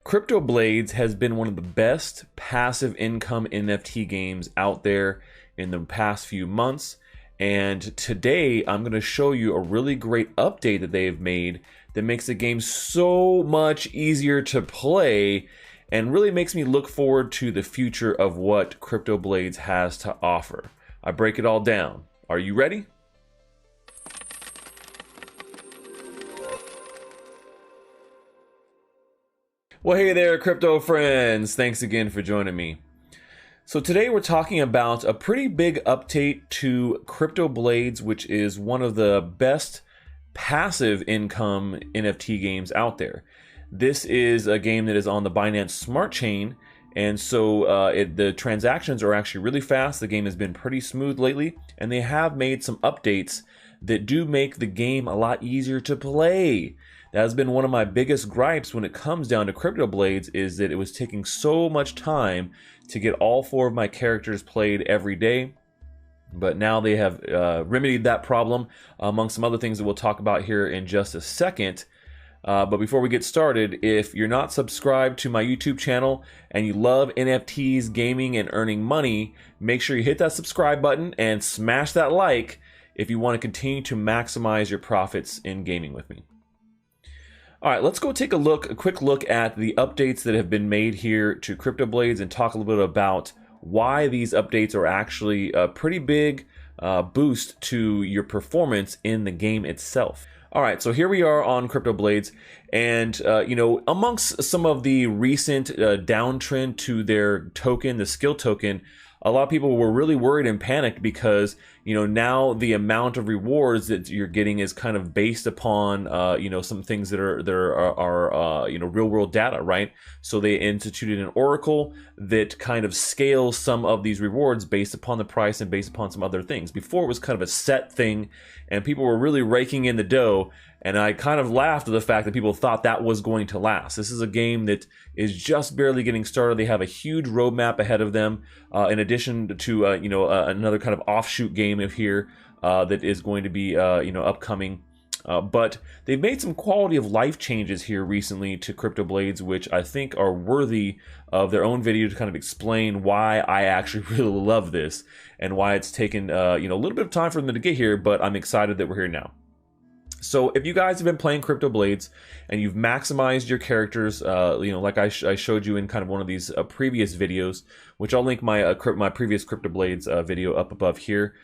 CryptoBlades has been one of the best passive income NFT games out there in the past few months. And today I'm going to show you a really great update that they've made that makes the game so much easier to play and really makes me look forward to the future of what CryptoBlades has to offer. I break it all down. Are you ready? Well, hey there, crypto friends. Thanks again for joining me. So today we're talking about a pretty big update to CryptoBlades, which is one of the best passive income NFT games out there. This is a game that is on the Binance Smart Chain, and so the transactions are actually really fast. The game has been pretty smooth lately, and they have made some updates that do make the game a lot easier to play. That has been one of my biggest gripes when it comes down to CryptoBlades, is that it was taking so much time to get all 4 of my characters played every day. But now they have remedied that problem, among some other things that we'll talk about here in just a second. But before we get started, if you're not subscribed to my YouTube channel and you love NFTs, gaming, and earning money, make sure you hit that subscribe button and smash that like if you want to continue to maximize your profits in gaming with me. All right, let's go take a quick look at the updates that have been made here to CryptoBlades and talk a little bit about why these updates are actually a pretty big boost to your performance in the game itself. All right, so here we are on CryptoBlades, and you know, amongst some of the recent downtrend to their token, the skill token, a lot of people were really worried and panicked because, you know, now the amount of rewards that you're getting is kind of based upon, you know, some things that are you know, real world data, right? So they instituted an oracle that kind of scales some of these rewards based upon the price and based upon some other things. Before it was kind of a set thing, and people were really raking in the dough. And I kind of laughed at the fact that people thought that was going to last. This is a game that is just barely getting started. They have a huge roadmap ahead of them, in addition to you know, another kind of offshoot game of here that is going to be you know, upcoming. But they've made some quality of life changes here recently to CryptoBlades, which I think are worthy of their own video to kind of explain why I actually really love this and why it's taken you know, a little bit of time for them to get here. But I'm excited that we're here now. So if you guys have been playing CryptoBlades and you've maximized your characters, you know, like I showed you in kind of one of these previous videos, which I'll link my previous CryptoBlades video up above here.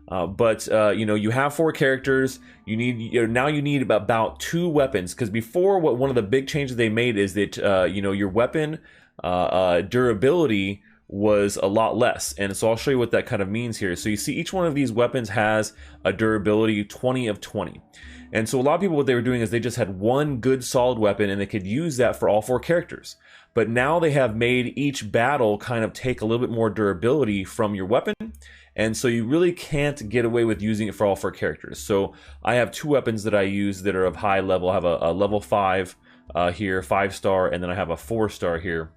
But you know, you have 4 characters. You need now you need about 2 weapons, because before, one of the big changes they made is that you know, your weapon durability was a lot less, and so I'll show you what that kind of means here. So you see each one of these weapons has a durability 20 of 20. And so a lot of people, what they were doing is they just had one good solid weapon and they could use that for all 4 characters. But now they have made each battle kind of take a little bit more durability from your weapon. And so you really can't get away with using it for all 4 characters. So I have 2 weapons that I use that are of high level. I have a level 5 here, 5-star, and then I have a 4-star here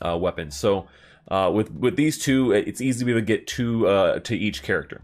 weapon. So with these 2, it's easy to be able to get 2 to each character.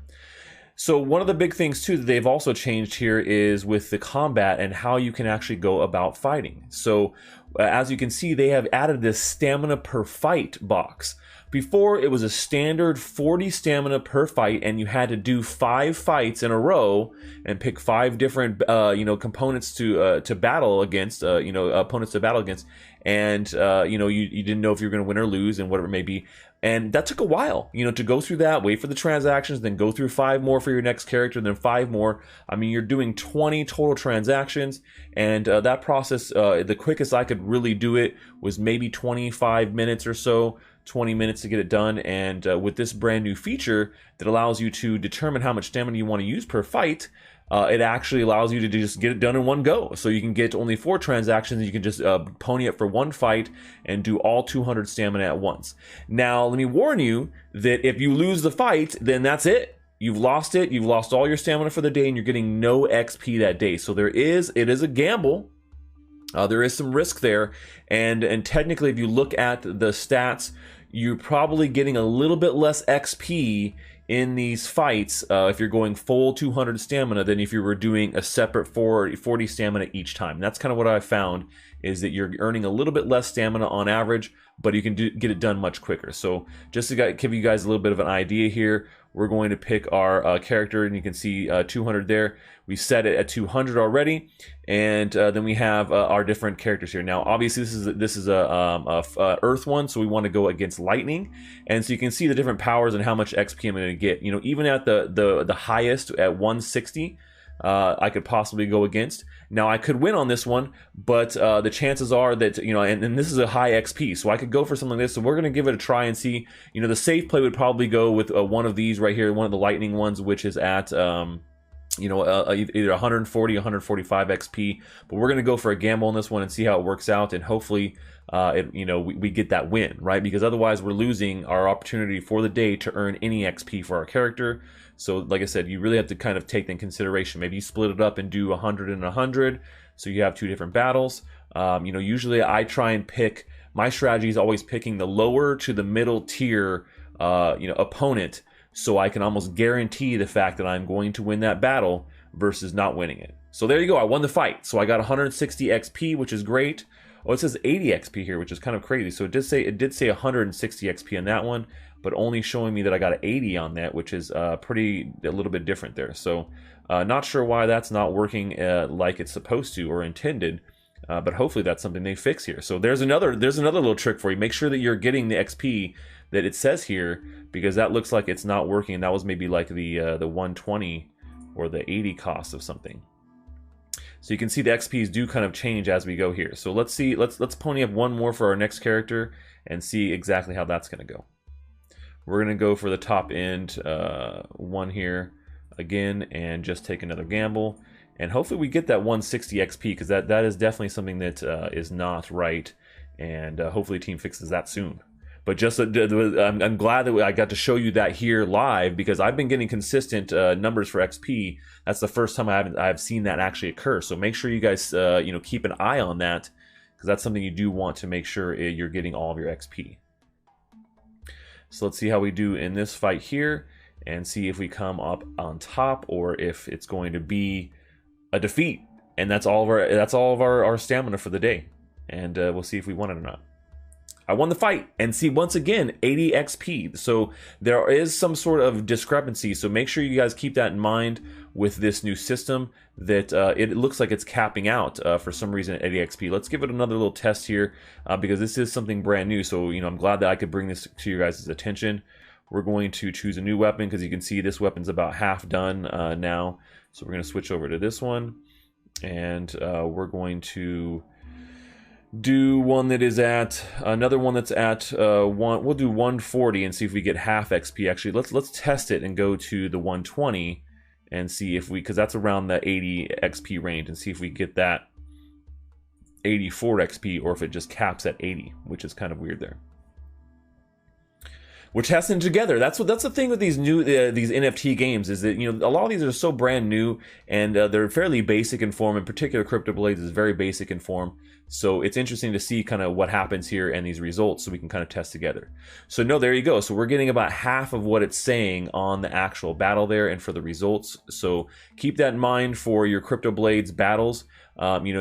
So one of the big things too that they've also changed here is with the combat and how you can actually go about fighting. So as you can see, they have added this stamina per fight box. Before, it was a standard 40 stamina per fight, and you had to do 5 fights in a row and pick 5 different you know, components to battle against, you know, opponents to battle against. And you know, you didn't know if you were going to win or lose and whatever it may be. And that took a while, you know, to go through that, wait for the transactions, then go through 5 more for your next character, then 5 more. I mean, you're doing 20 total transactions, and that process, the quickest I could really do it was maybe 25 minutes or so, 20 minutes to get it done. And with this brand new feature that allows you to determine how much stamina you want to use per fight, it actually allows you to just get it done in one go. So you can get only 4 transactions, and you can just pony up for 1 fight and do all 200 stamina at once. Now, let me warn you that if you lose the fight, then that's it. You've lost it. You've lost all your stamina for the day, and you're getting no XP that day. So it is a gamble. There is some risk there, and technically, if you look at the stats, you're probably getting a little bit less XP in these fights if you're going full 200 stamina than if you were doing a separate 40 stamina each time. That's kind of what I found is that you're earning a little bit less stamina on average, but you can get it done much quicker. So just to give you guys a little bit of an idea here, we're going to pick our character, and you can see 200 there. We set it at 200 already, and then we have our different characters here. Now, obviously, this is a Earth one, so we want to go against Lightning, and so you can see the different powers and how much XP I'm going to get. You know, even at the highest at 160. I could possibly go against. Now I could win on this one, but the chances are that, you know, and this is a high XP, so I could go for something like this. So we're going to give it a try and see. You know, the safe play would probably go with one of these right here, one of the lightning ones, which is at you know, either 140, 145 XP. But we're going to go for a gamble on this one and see how it works out, and hopefully you know, we get that win, right? Because otherwise we're losing our opportunity for the day to earn any XP for our character. So like I said, you really have to kind of take that in consideration. Maybe you split it up and do 100 and 100, so you have two different battles. You know, usually I try and pick, my strategy is always picking the lower to the middle tier you know, opponent, so I can almost guarantee the fact that I'm going to win that battle versus not winning it. So there you go, I won the fight. So I got 160 XP, which is great. Oh, it says 80 XP here, which is kind of crazy. So it did say 160 XP on that one, but only showing me that I got an 80 on that, which is a little bit different there. So not sure why that's not working like it's supposed to or intended, but hopefully that's something they fix here. So there's another little trick for you. Make sure that you're getting the XP that it says here, because that looks like it's not working. That was maybe like the 120 or the 80 cost of something. So you can see the XPs do kind of change as we go here. So let's see, let's pony up one more for our next character and see exactly how that's going to go. We're going to go for the top end one here again and just take another gamble. And hopefully we get that 160 XP, because that is definitely something that is not right. And hopefully the team fixes that soon. But just I'm glad that I got to show you that here live, because I've been getting consistent numbers for XP. That's the first time I've seen that actually occur. So make sure you guys you know, keep an eye on that, because that's something you do want to make sure you're getting all of your XP. So let's see how we do in this fight here, and see if we come up on top or if it's going to be a defeat. And that's all of our stamina for the day, and we'll see if we won it or not. I won the fight, and see, once again, 80 XP. So there is some sort of discrepancy. So make sure you guys keep that in mind with this new system, that it looks like it's capping out for some reason at 80 XP. Let's give it another little test here, because this is something brand new. So, you know, I'm glad that I could bring this to your guys' attention. We're going to choose a new weapon, because you can see this weapon's about half done now. So we're going to switch over to this one, and we're going to do one that is at another one that's at we'll do 140 and see if we get half XP. Actually, let's test it and go to the 120 and see if we, because that's around the 80 XP range, and see if we get that 84 XP or if it just caps at 80, which is kind of weird there. We're testing together. That's the thing with these new these NFT games, is that, you know, a lot of these are so brand new, and they're fairly basic in form. In particular, CryptoBlades is very basic in form. So it's interesting to see kind of what happens here and these results, so we can kind of test together. So no, there you go. So we're getting about half of what it's saying on the actual battle there and for the results. So keep that in mind for your CryptoBlades battles. You know,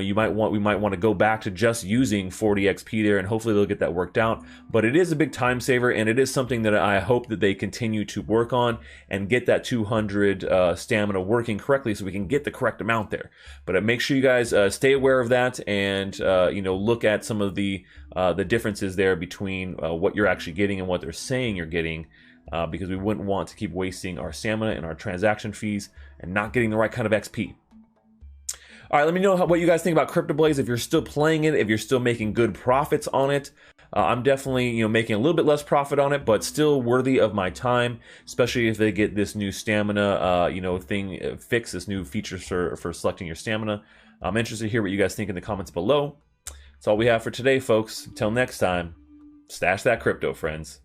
we might want to go back to just using 40 XP there, and hopefully they'll get that worked out. But it is a big time saver, and it is something that I hope that they continue to work on and get that 200 stamina working correctly, so we can get the correct amount there. But make sure you guys stay aware of that, and you know, look at some of the differences there between what you're actually getting and what they're saying you're getting. Because we wouldn't want to keep wasting our stamina and our transaction fees and not getting the right kind of XP. All right, let me know what you guys think about CryptoBlades. If you're still playing it, if you're still making good profits on it. I'm definitely, you know, making a little bit less profit on it, but still worthy of my time, especially if they get this new stamina, you know, thing fixed, this new feature for selecting your stamina. I'm interested to hear what you guys think in the comments below. That's all we have for today, folks. Until next time, stash that crypto, friends.